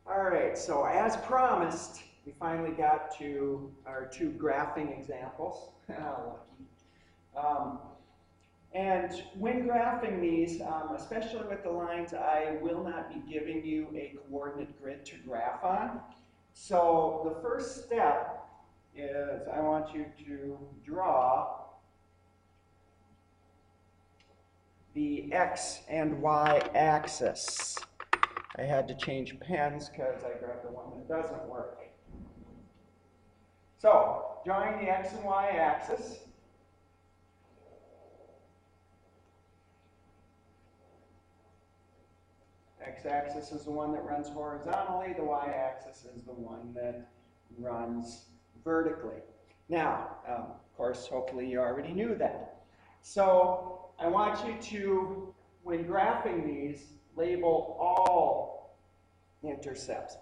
All right, so as promised, we finally got to our two graphing examples. Lucky. And when graphing these, especially with the lines, I will not be giving you a coordinate grid to graph on. So the first step is I want you to draw the X and Y axis. I had to change pens because I grabbed the one that doesn't work. So, drawing the X and Y axis. X-axis is the one that runs horizontally, the Y-axis is the one that runs vertically. Now, of course, hopefully you already knew that. So, I want you to, when graphing these, label all intercepts.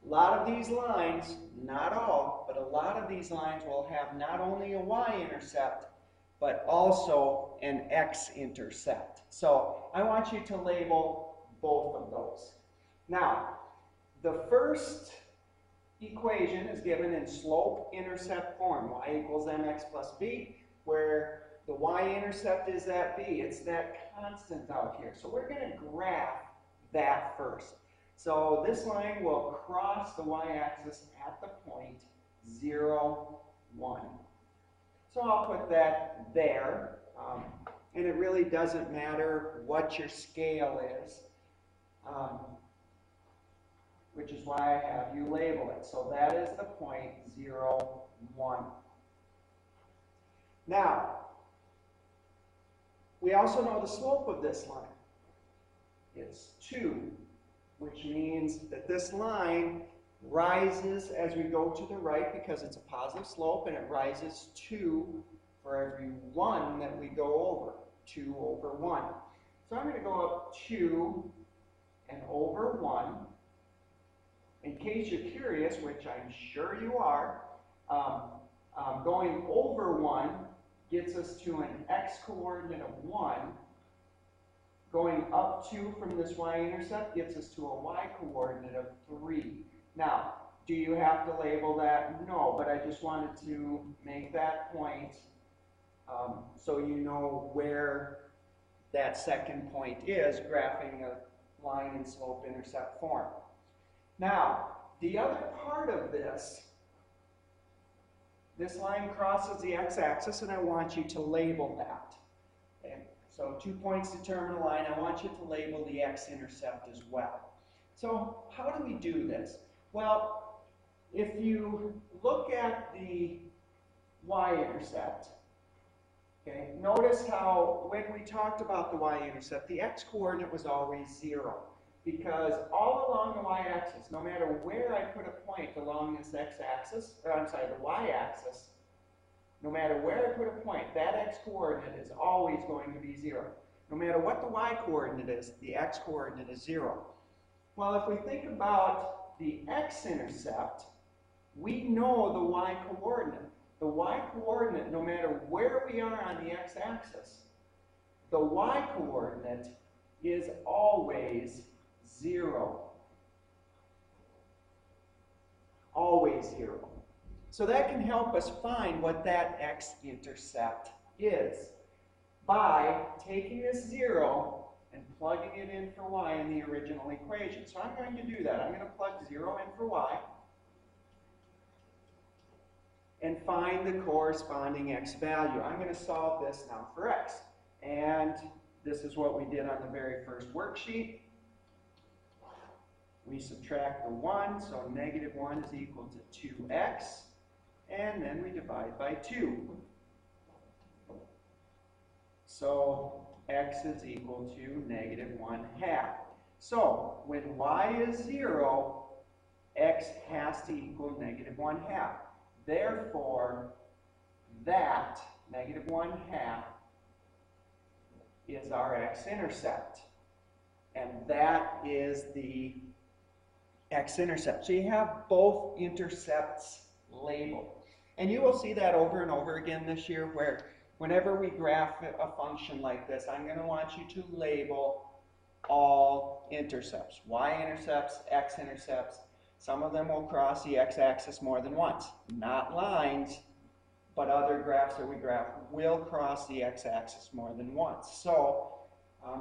A lot of these lines, not all, but a lot of these lines will have not only a y-intercept, but also an x-intercept. So I want you to label both of those. Now, the first equation is given in slope-intercept form, y equals mx plus b, where the y-intercept is that b. It's that constant out here. So we're going to graph that first. So this line will cross the y-axis at the point 0, 1. So I'll put that there. And it really doesn't matter what your scale is, which is why I have you label it. So that is the point 0, 1. Now, we also know the slope of this line. It's 2, which means that this line rises as we go to the right because it's a positive slope, and it rises 2 for every 1 that we go over. 2 over 1. So I'm going to go up 2 and over 1. In case you're curious, which I'm sure you are, going over 1 gets us to an x-coordinate of 1. Going up 2 from this y-intercept gets us to a y-coordinate of 3. Now, do you have to label that? No, but I just wanted to make that point so you know where that second point is, graphing a line in slope-intercept form. Now, the other part of this line crosses the x-axis, and I want you to label that. Okay? So 2 points determine a line. I want you to label the x-intercept as well. So how do we do this? Well, if you look at the y-intercept, okay, notice how when we talked about the y-intercept, the x-coordinate was always 0. Because all along the y-axis, no matter where I put a point along this x-axis, or I'm sorry, the y-axis, no matter where I put a point, that x-coordinate is always going to be 0. No matter what the y-coordinate is, the x-coordinate is 0. Well, if we think about the x-intercept, we know the y-coordinate. The y-coordinate, no matter where we are on the x-axis, the y-coordinate is always 0. Always 0. So that can help us find what that x-intercept is by taking this 0 and plugging it in for y in the original equation. So I'm going to do that. I'm going to plug 0 in for y and find the corresponding x value. I'm going to solve this now for x. And this is what we did on the very first worksheet. We subtract the 1, so negative 1 is equal to 2x. And then we divide by 2. So x is equal to negative 1/2. So when y is 0, x has to equal negative 1/2. Therefore, that negative 1/2 is our x-intercept. And that is the x-intercept. So you have both intercepts labeled. And you will see that over and over again this year, where whenever we graph a function like this, I'm going to want you to label all intercepts, y-intercepts, x-intercepts. Some of them will cross the x-axis more than once. Not lines, but other graphs that we graph will cross the x-axis more than once. So,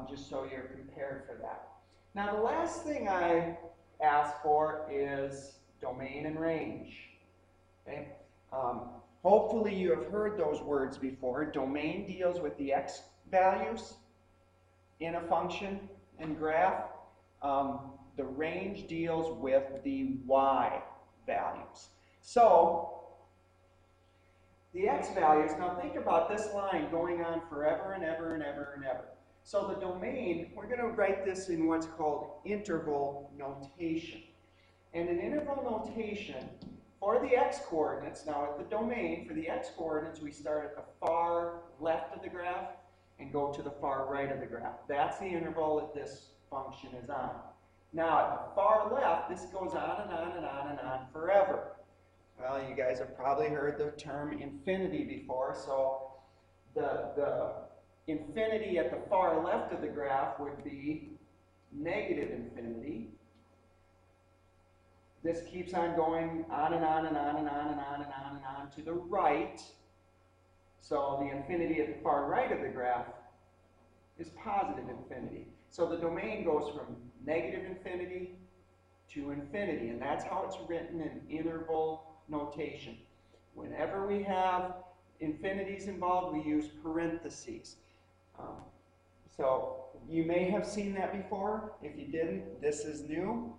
just so you're prepared for that. Now, the last thing I ask for is domain and range. Okay? Hopefully you have heard those words before. Domain deals with the x values in a function and graph. The range deals with the y values. So, the x values, now think about this line going on forever and ever and ever and ever. So the domain, we're going to write this in what's called interval notation. And in interval notation, for the x-coordinates, now at the domain, for the x-coordinates, we start at the far left of the graph and go to the far right of the graph. That's the interval that this function is on. Now at the far left, this goes on and on and on and on forever. Well, you guys have probably heard the term infinity before, so the infinity at the far left of the graph would be negative infinity. This keeps on going on and on and on and on and on and on and on to the right. So the infinity at the far right of the graph is positive infinity. So the domain goes from negative infinity to infinity, and that's how it's written in interval notation. Whenever we have infinities involved, we use parentheses. So you may have seen that before. If you didn't, this is new.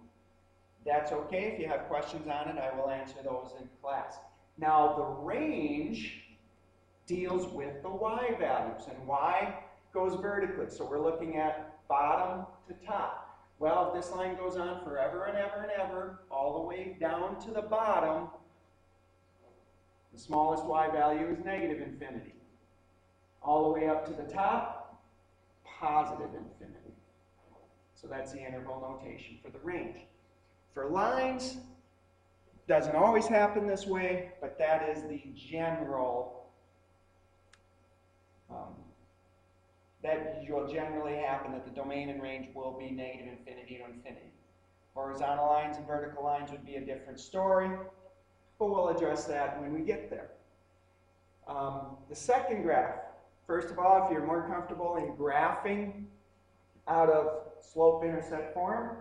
That's okay. If you have questions on it, I will answer those in class. Now, the range deals with the y values, and y goes vertically. So we're looking at bottom to top. Well, if this line goes on forever and ever and ever, all the way down to the bottom, the smallest y value is negative infinity. All the way up to the top, positive infinity. So that's the interval notation for the range. For lines, doesn't always happen this way, but that is the general, that will generally happen, that the domain and range will be negative infinity to infinity. Horizontal lines and vertical lines would be a different story, but we'll address that when we get there. The second graph, first of all, if you're more comfortable in graphing out of slope-intercept form,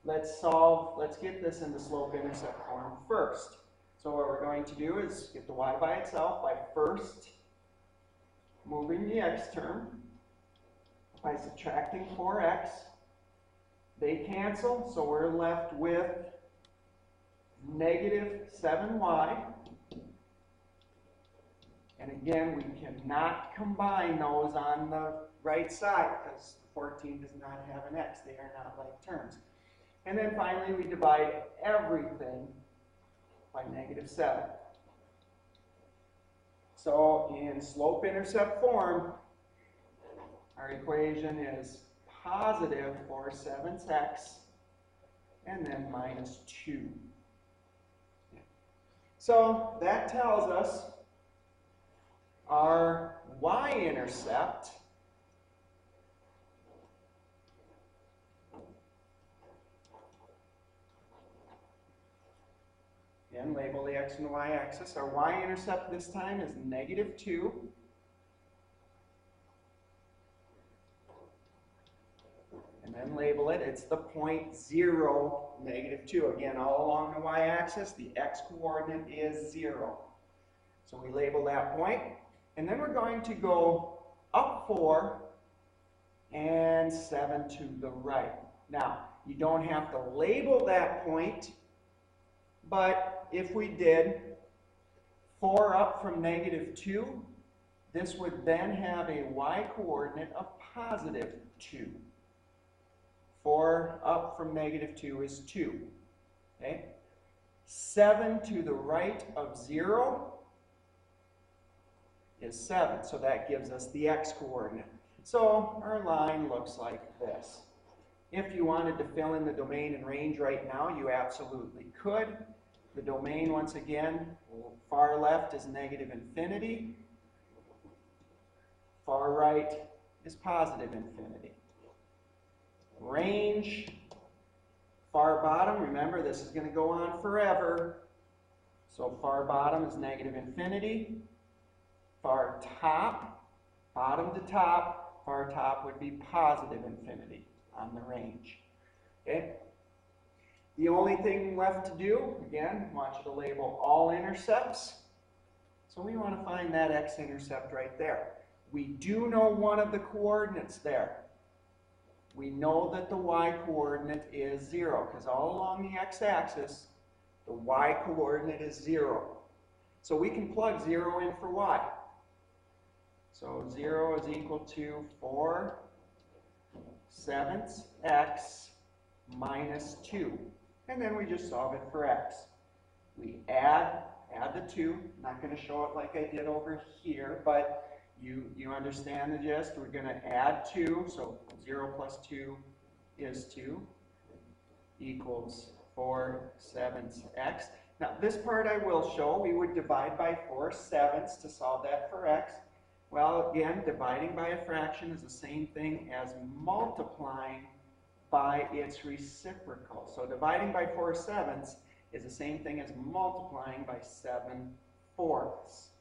let's get this into slope-intercept form first. So what we're going to do is get the y by itself by first moving the x term by subtracting 4x. They cancel, so we're left with negative 7y. And again, we cannot combine those on the right side because 14 does not have an x. They are not like terms. And then finally, we divide everything by negative 7. So in slope-intercept form, our equation is positive 4/7x and then minus 2. So that tells us our y-intercept and label the x and the y-axis. Our y-intercept this time is negative 2. And then label it. It's the point 0, negative 2. Again, all along the y-axis, the x-coordinate is 0. So we label that point. And then we're going to go up 4 and 7 to the right. Now, you don't have to label that point, but if we did 4 up from negative 2, this would then have a y-coordinate of positive 2. 4 up from negative 2 is 2. Okay? 7 to the right of 0 is 7. So that gives us the x-coordinate. So our line looks like this. If you wanted to fill in the domain and range right now, you absolutely could. The domain, once again, far left is negative infinity. Far right is positive infinity. range, far bottom, remember this is going to go on forever. So far bottom is negative infinity. Far top, bottom to top, far top would be positive infinity on the range. Okay? The only thing left to do, again, I want you to label all intercepts. So we want to find that x-intercept right there. We do know one of the coordinates there. We know that the y-coordinate is 0, because all along the x-axis, the y-coordinate is 0. So we can plug 0 in for y. So 0 is equal to 4/7 x minus 2. And then we just solve it for x. We add the 2. I'm not going to show it like I did over here, but you understand the gist. We're going to add 2, so 0 plus 2 is 2, equals 4/7 x. Now this part I will show. We would divide by 4/7 to solve that for x. Well, again, dividing by a fraction is the same thing as multiplying by its reciprocal. So dividing by 4/7 is the same thing as multiplying by 7/4.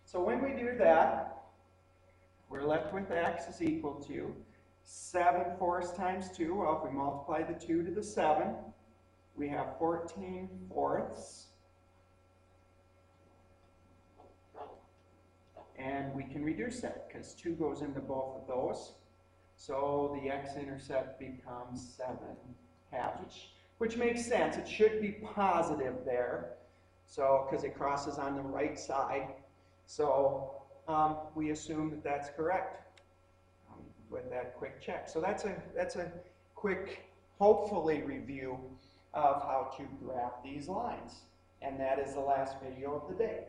So when we do that, we're left with x is equal to 7/4 times 2. Well, if we multiply the 2 to the 7, we have 14/4. And we can reduce that because 2 goes into both of those. So the x-intercept becomes 7/2, which makes sense. It should be positive there, so because it crosses on the right side. So we assume that that's correct with that quick check. So that's a quick, hopefully, review of how to graph these lines. And that is the last video of the day.